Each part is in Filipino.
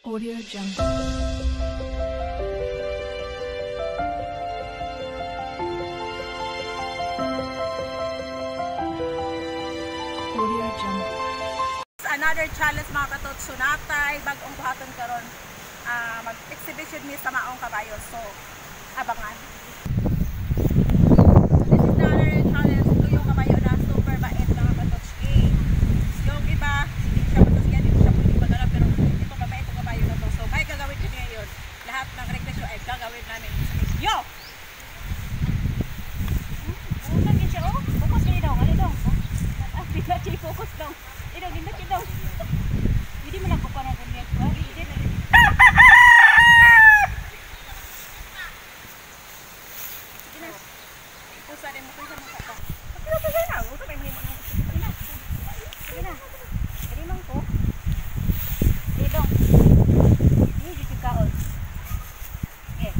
Audio Jungle. Audio Jungle. Another challenge mga katots, sunatay bagong buhaton karon, mag-exhibition ni sa maong kabayo, so abangan. This is another challenge. Ito yung kabayo na super bait mga katots. Yung iba hindi siya matasyan, hindi siya pwede magalaw, pero ito mabait yung kabayo na to, so may gagawin din ngayon. Lahat ng rekresyo ay gagawin namin. Yo! Unang din siya, oh, focus kayo daw, ano daw, bigla siya focus daw. Idong, idong. Hindi mo lang kupa na ganyan. Hindi na. Sige na. Pusa rin mo. Pusa mo ka. Pero sige na. Uto kayo mo ng pusa. Sige na. Sige na. Sige lang ko. Idong. Hindi dito kaon. Okay.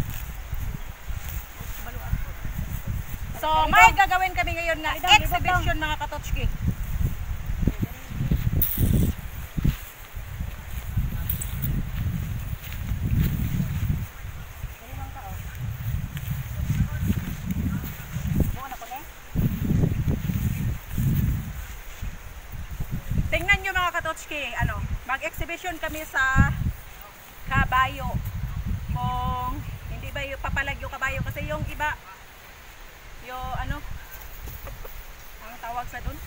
So, may gagawin kami ngayon na exhibition mga katotski. Tingnan nyo mga katotski, mag-exhibition kami sa kabayo. Kung hindi ba yung papalag yung kabayo, kasi yung iba, yung ang tawag sa dun?